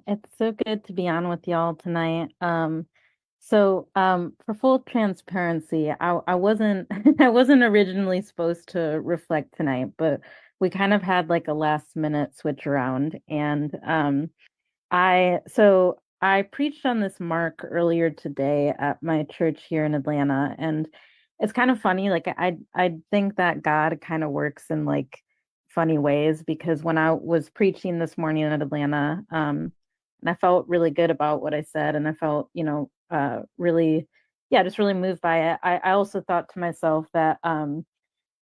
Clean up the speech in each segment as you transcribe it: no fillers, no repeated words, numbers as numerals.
It's so good to be on with y'all tonight. For full transparency, I wasn't I wasn't originally supposed to reflect tonight, but we kind of had like a last minute switch around, and I preached on this mark earlier today at my church here in Atlanta, and it's kind of funny. Like I think that God kind of works in like funny ways because when I was preaching this morning in Atlanta, and I felt really good about what I said, and I felt, really, yeah, just really moved by it. I also thought to myself that I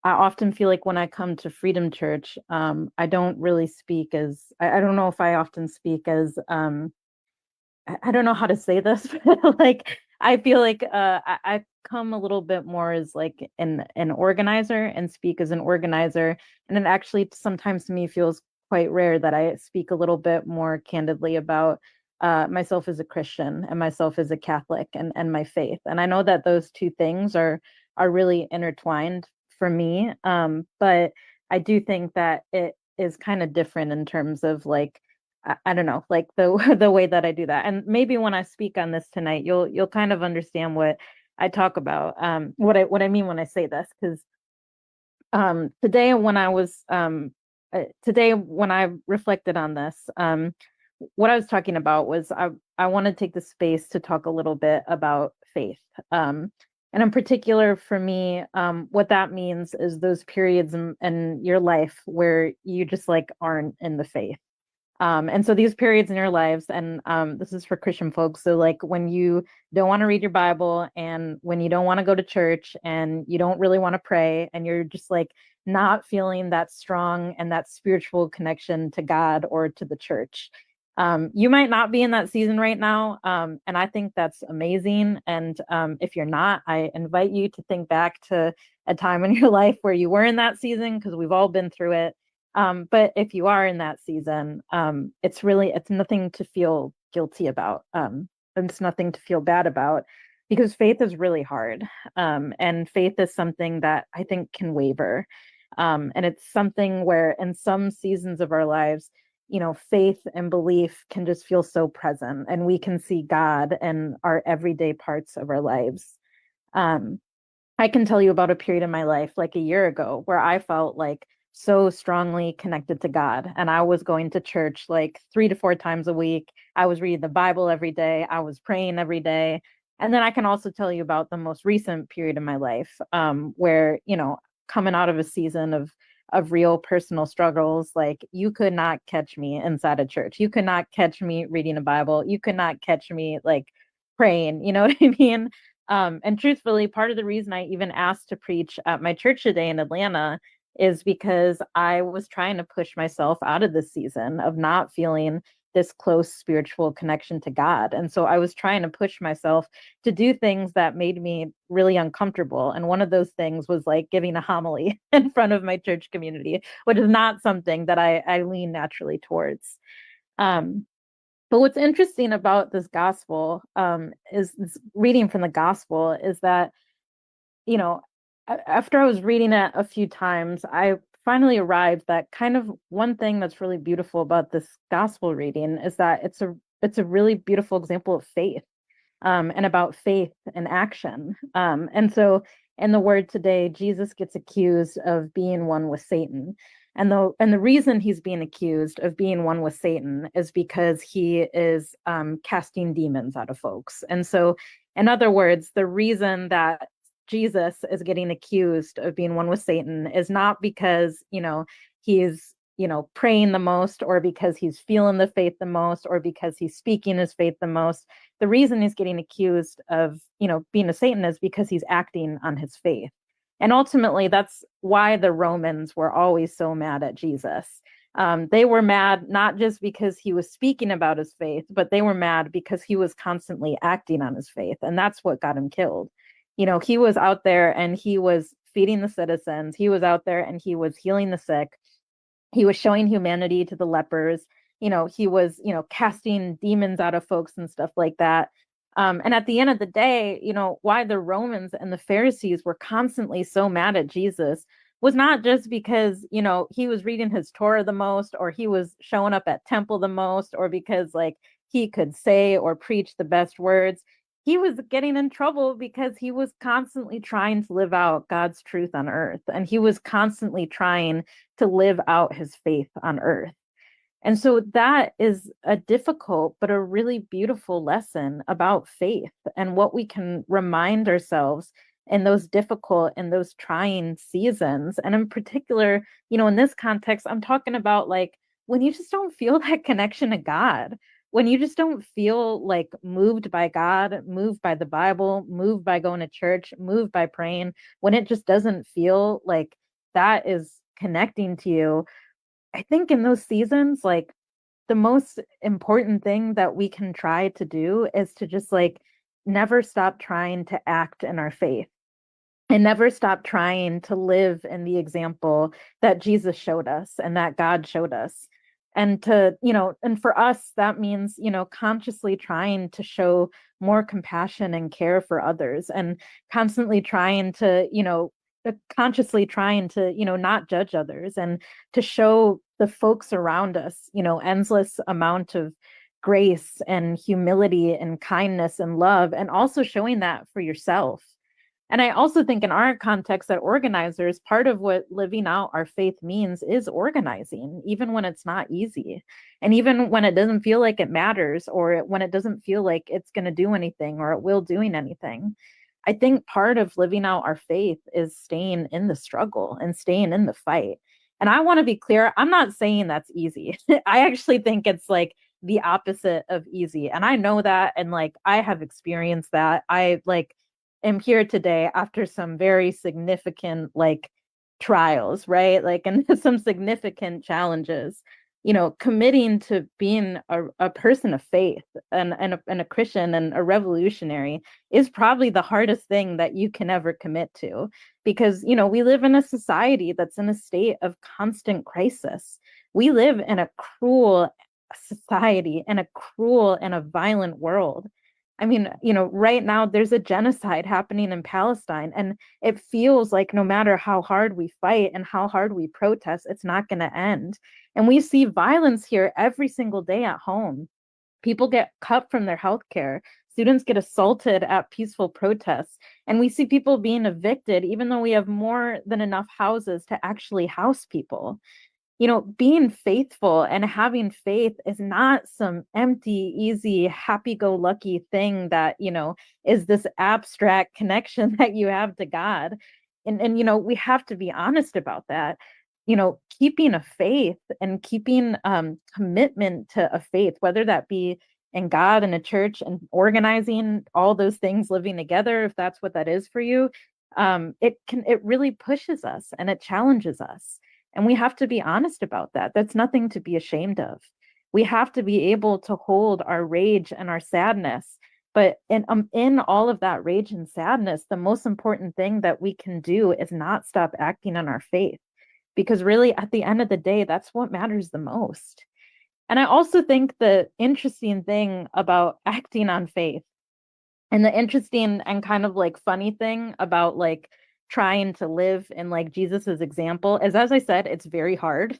often feel like when I come to Freedom Church, I don't really speak as I don't know if I often speak as I don't know how to say this, but like I feel like I come a little bit more as like an organizer and speak as an organizer, and it actually sometimes to me feels quite rare that I speak a little bit more candidly about myself as a Christian and myself as a Catholic and my faith. And I know that those two things are really intertwined for me, but I do think that it is kind of different in terms of like I don't know, like the the way that I do that. And maybe when I speak on this tonight, you'll kind of understand what I talk about, what I mean when I say this, because today when I was today when I reflected on this, what I was talking about was I want to take the space to talk a little bit about faith. And in particular for me, what that means is those periods in your life where you just like aren't in the faith. And so these periods in your lives, and this is for Christian folks. So, like when you don't want to read your Bible, and when you don't want to go to church, and you don't really want to pray, and you're just like not feeling that strong and that spiritual connection to God or to the church. You might not be in that season right now. And I think that's amazing. And if you're not, I invite you to think back to a time in your life where you were in that season, because we've all been through it. But if you are in that season, it's nothing to feel guilty about. It's nothing to feel bad about because faith is really hard. And faith is something that I think can waver. And it's something where in some seasons of our lives, faith and belief can just feel so present and we can see God in our everyday parts of our lives. Um, I can tell you about a period in my life, like a year ago, where I felt like so strongly connected to God. And I was going to church like 3 to 4 times a week. I was reading the Bible every day. I was praying every day. And then I can also tell you about the most recent period in my life, where, coming out of a season of real personal struggles, like you could not catch me inside a church. You could not catch me reading a Bible. You could not catch me like praying. You know what I mean? And truthfully, part of the reason I even asked to preach at my church today in Atlanta is because I was trying to push myself out of this season of not feeling this close spiritual connection to God. And so I was trying to push myself to do things that made me really uncomfortable. And one of those things was like giving a homily in front of my church community, which is not something that I lean naturally towards. Um, but what's interesting about this gospel is this reading from the gospel is that, you know, after I was reading it a few times, I finally arrived that kind of one thing that's really beautiful about this gospel reading is that it's a really beautiful example of faith, and about faith and action. And so in the word today, Jesus gets accused of being one with Satan. And the reason he's being accused of being one with Satan is because he is casting demons out of folks. And so, in other words, the reason that Jesus is getting accused of being one with Satan is not because, he's, praying the most or because he's feeling the faith the most or because he's speaking his faith the most. The reason he's getting accused of, being a Satan is because he's acting on his faith. And ultimately, that's why the Romans were always so mad at Jesus. They were mad not just because he was speaking about his faith, but they were mad because he was constantly acting on his faith. And that's what got him killed. He was out there and he was feeding the citizens. He was out there and he was healing the sick. He was showing humanity to the lepers. He was, casting demons out of folks and stuff like that. And at the end of the day, why the Romans and the Pharisees were constantly so mad at Jesus was not just because, he was reading his Torah the most, or he was showing up at temple the most, or because like he could say or preach the best words. He was getting in trouble because he was constantly trying to live out God's truth on earth. And he was constantly trying to live out his faith on earth. And so that is a difficult but a really beautiful lesson about faith and what we can remind ourselves in those difficult and those trying seasons. And in particular, in this context, I'm talking about like when you just don't feel that connection to God, when you just don't feel like moved by God, moved by the Bible, moved by going to church, moved by praying, when it just doesn't feel like that is connecting to you. I think in those seasons, like the most important thing that we can try to do is to just like never stop trying to act in our faith and never stop trying to live in the example that Jesus showed us and that God showed us. And and for us, that means, consciously trying to show more compassion and care for others and constantly trying to, consciously trying to, not judge others and to show the folks around us, endless amount of grace and humility and kindness and love, and also showing that for yourself. And I also think in our context that organizers, part of what living out our faith means is organizing, even when it's not easy. And even when it doesn't feel like it matters, or when it doesn't feel like it's going to do anything or it will doing anything. I think part of living out our faith is staying in the struggle and staying in the fight. And I want to be clear, I'm not saying that's easy. I actually think it's like the opposite of easy. And I know that. And like, I have experienced that. I like, am here today after some very significant like trials, right? Like, and some significant challenges, committing to being a person of faith and a Christian and a revolutionary is probably the hardest thing that you can ever commit to, because, we live in a society that's in a state of constant crisis. We live in a cruel society and a cruel and a violent world. I mean, right now there's a genocide happening in Palestine, and it feels like no matter how hard we fight and how hard we protest, it's not going to end. And we see violence here every single day at home. People get cut from their health care. Students get assaulted at peaceful protests. And we see people being evicted, even though we have more than enough houses to actually house people. Being faithful and having faith is not some empty, easy, happy-go-lucky thing that, is this abstract connection that you have to God. And we have to be honest about that. Keeping a faith and keeping commitment to a faith, whether that be in God and a church and organizing all those things living together, if that's what that is for you, it really pushes us and it challenges us. And we have to be honest about that. That's nothing to be ashamed of. We have to be able to hold our rage and our sadness. But in all of that rage and sadness, the most important thing that we can do is not stop acting on our faith. Because really, at the end of the day, that's what matters the most. And I also think the interesting thing about acting on faith, and the interesting and kind of like funny thing about like trying to live in like Jesus's example is, as I said, it's very hard.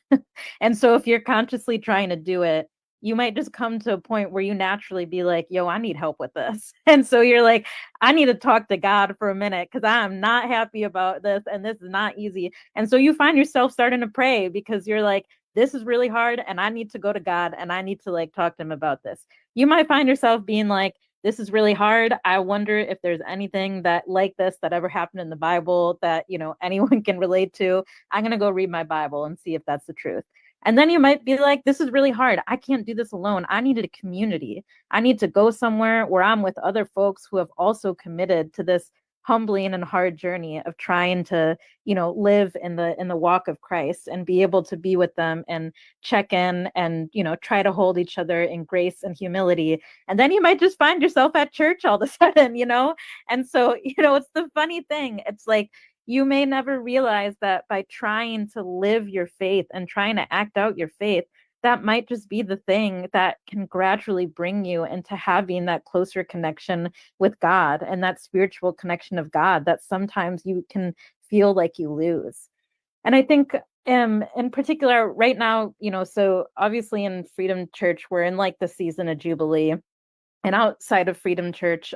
And so if you're consciously trying to do it, you might just come to a point where you naturally be like, yo, I need help with this. And so you're like, I need to talk to God for a minute because I'm not happy about this and this is not easy. And so you find yourself starting to pray because you're like, this is really hard and I need to go to God and I need to like talk to him about this. You might find yourself being like, this is really hard. I wonder if there's anything that like this that ever happened in the Bible that, anyone can relate to. I'm going to go read my Bible and see if that's the truth. And then you might be like, this is really hard. I can't do this alone. I needed a community. I need to go somewhere where I'm with other folks who have also committed to this humbling and hard journey of trying to, live in the walk of Christ and be able to be with them and check in and, try to hold each other in grace and humility. And then you might just find yourself at church all of a sudden, And so, it's the funny thing. It's like, you may never realize that by trying to live your faith and trying to act out your faith, that might just be the thing that can gradually bring you into having that closer connection with God and that spiritual connection of God that sometimes you can feel like you lose. And I think in particular right now, so obviously in Freedom Church, we're in like the season of Jubilee. And outside of Freedom Church,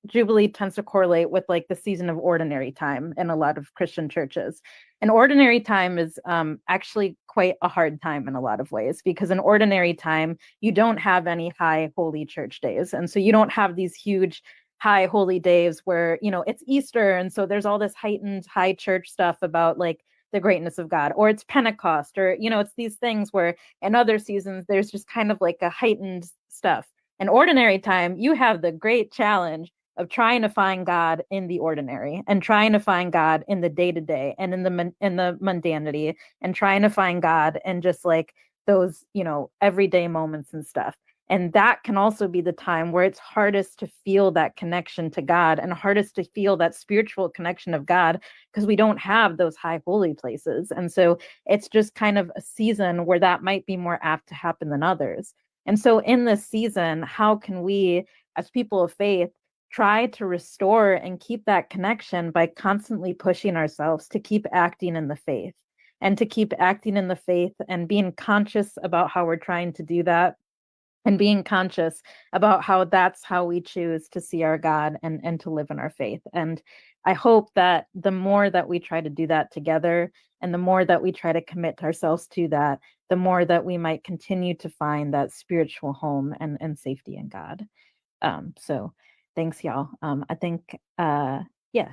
Jubilee tends to correlate with like the season of ordinary time in a lot of Christian churches. And ordinary time is actually quite a hard time in a lot of ways, because in ordinary time, you don't have any high holy church days. And so you don't have these huge high holy days where, it's Easter. And so there's all this heightened high church stuff about like the greatness of God, or it's Pentecost, or, it's these things where in other seasons, there's just kind of like a heightened stuff. In ordinary time, you have the great challenge of trying to find God in the ordinary, and trying to find God in the day to day and in the mundanity, and trying to find God in just like those, everyday moments and stuff. And that can also be the time where it's hardest to feel that connection to God, and hardest to feel that spiritual connection of God, because we don't have those high holy places. And so it's just kind of a season where that might be more apt to happen than others. And so in this season, how can we, as people of faith, try to restore and keep that connection by constantly pushing ourselves to keep acting in the faith, and to keep acting in the faith and being conscious about how we're trying to do that, and being conscious about how that's how we choose to see our God, and to live in our faith. And I hope that the more that we try to do that together, and the more that we try to commit ourselves to that, the more that we might continue to find that spiritual home and safety in God. So thanks, y'all. I think, yeah.